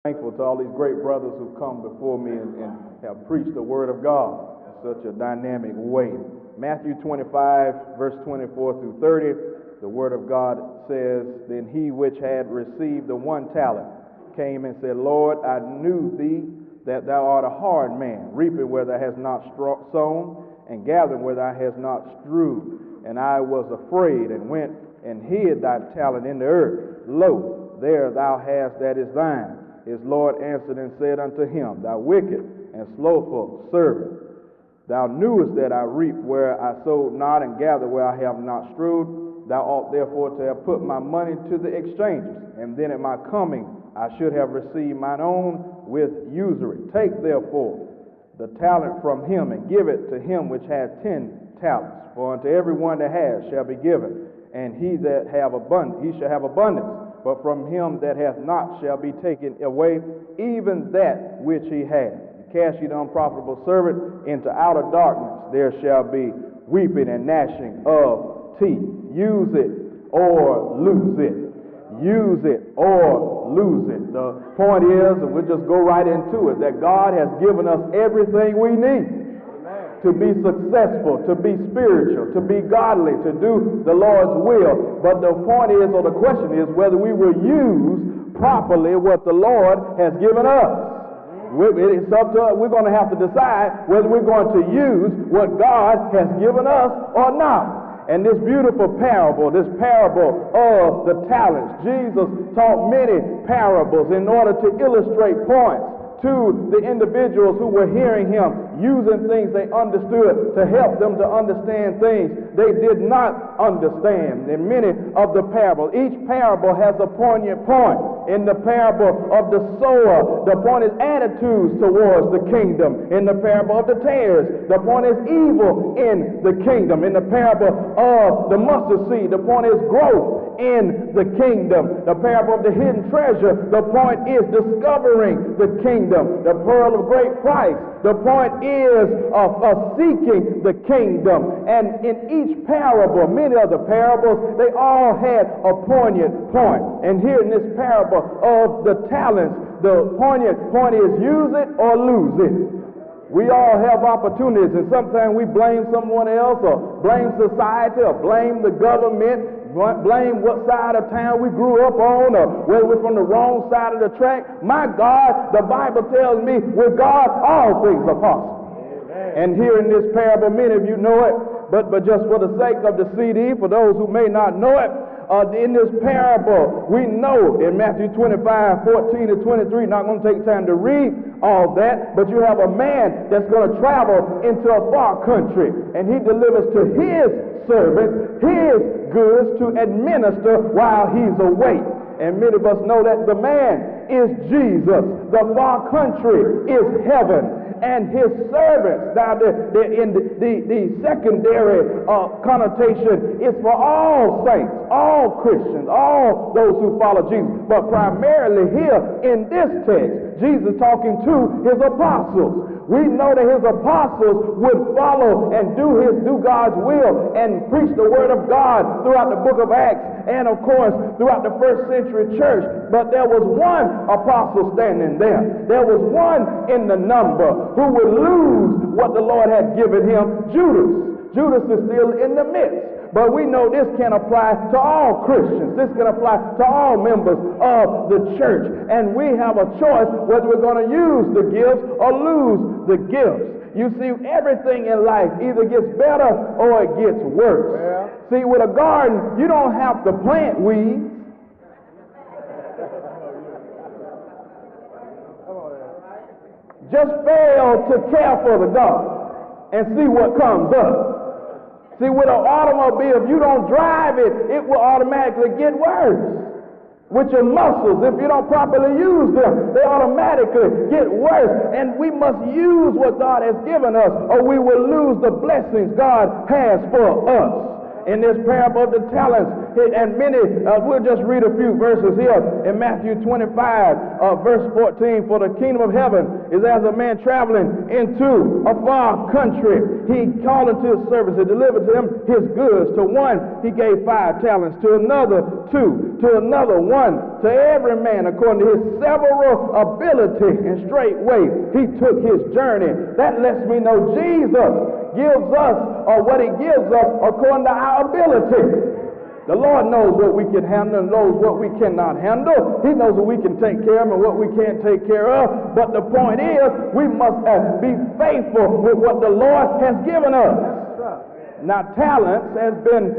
Thankful to all these great brothers who come before me and have preached the Word of God in such a dynamic way. Matthew 25, verse 24 through 30, the Word of God says, Then he which had received the 1 talent came and said, Lord, I knew thee that thou art a hard man, reaping where thou hast not sown, and gathering where thou hast not strewed. And I was afraid, and went and hid thy talent in the earth. Lo, there thou hast that is thine. His Lord answered and said unto him, Thou wicked and slothful servant, thou knewest that I reap where I sowed not, and gather where I have not strewed. Thou ought therefore to have put my money to the exchangers, and then at my coming I should have received mine own with usury. Take therefore the talent from him, and give it to him which hath 10 talents. For unto every one that has shall be given, and he that have abundance, he shall have abundance. But from him that hath not shall be taken away even that which he hath. Cast ye the unprofitable servant into outer darkness. There shall be weeping and gnashing of teeth. Use it or lose it. Use it or lose it. The point is, and we'll just go right into it, that God has given us everything we need to be successful, to be spiritual, to be godly, to do the Lord's will. But the point is, or the question is, whether we will use properly what the Lord has given us. It's up to us. We're going to have to decide whether we're going to use what God has given us or not. And this beautiful parable, this parable of the talents, Jesus taught many parables in order to illustrate points to the individuals who were hearing him, using things they understood to help them to understand things they did not understand. In many of the parables, each parable has a poignant point. In the parable of the sower, the point is attitudes towards the kingdom. In the parable of the tares, the point is evil in the kingdom. In the parable of the mustard seed, the point is growth in the kingdom. The parable of the hidden treasure, the point is discovering the kingdom. The pearl of great price, the point is of seeking the kingdom. And in each parable, many of the parables, they all had a poignant point. And here in this parable of the talents, the poignant point is use it or lose it. We all have opportunities, and sometimes we blame someone else, or blame society, or blame the government, blame what side of town we grew up on, or whether we're from the wrong side of the track. My God, the Bible tells me, with God, all things are possible. Amen. And here in this parable, many of you know it, but just for the sake of the CD, for those who may not know it, in this parable, we know in Matthew 25, 14 to 23, not going to take time to read all that, but you have a man that's going to travel into a far country, and he delivers to his servants his goods to administer while he's away. And many of us know that the man is Jesus. The far country is heaven. And his servants, now the secondary connotation is for all saints, all Christians, all those who follow Jesus. But primarily here in this text, Jesus talking to his apostles. We know that his apostles would follow and do God's will and preach the word of God throughout the book of Acts and, of course, throughout the first century church. But there was one apostle standing there. There was one in the number who would lose what the Lord had given him, Judas. Judas is still in the midst. But we know this can apply to all Christians. This can apply to all members of the church. And we have a choice whether we're going to use the gifts or lose the gifts. You see, everything in life either gets better or it gets worse. Yeah. See, with a garden, you don't have to plant weeds. Just fail to care for the garden and see what comes up. See, with an automobile, if you don't drive it, it will automatically get worse. With your muscles, if you don't properly use them, they automatically get worse. And we must use what God has given us, or we will lose the blessings God has for us. In this parable of the talents, And many, we'll just read a few verses here in Matthew 25, verse 14. For the kingdom of heaven is as a man traveling into a far country. He called unto his servants and delivered to him his goods. To one he gave 5 talents, to another 2, to another 1, to every man according to his several ability. And straightway he took his journey. That lets me know Jesus gives us, or what he gives us, according to our ability. The Lord knows what we can handle and knows what we cannot handle. He knows what we can take care of and what we can't take care of. But the point is, we must be faithful with what the Lord has given us. Now, talents has been,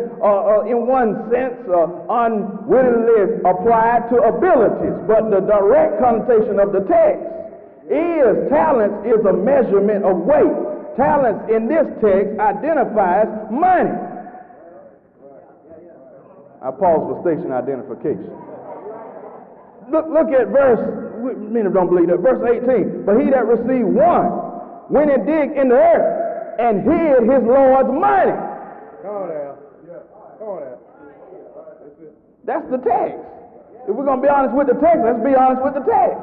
in one sense, unwittingly applied to abilities. But the direct connotation of the text is talents is a measurement of weight. Talents in this text identifies money. I pause for station identification. Look at verse, many don't believe that, verse 18. But he that received 1 went and digged in the earth and hid his Lord's money. Come on now. Come on now. That's the text. If we're going to be honest with the text, let's be honest with the text.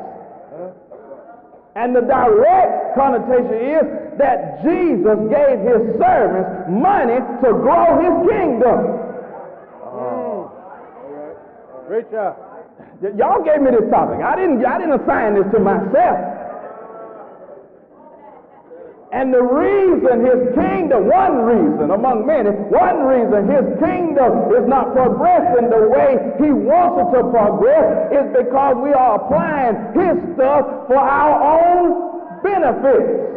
And the direct connotation is that Jesus gave his servants money to grow his kingdom. Reach out. Y'all gave me this topic. I didn't assign this to myself. And the reason his kingdom, one reason among many, one reason his kingdom is not progressing the way he wants it to progress is because we are applying his stuff for our own benefit.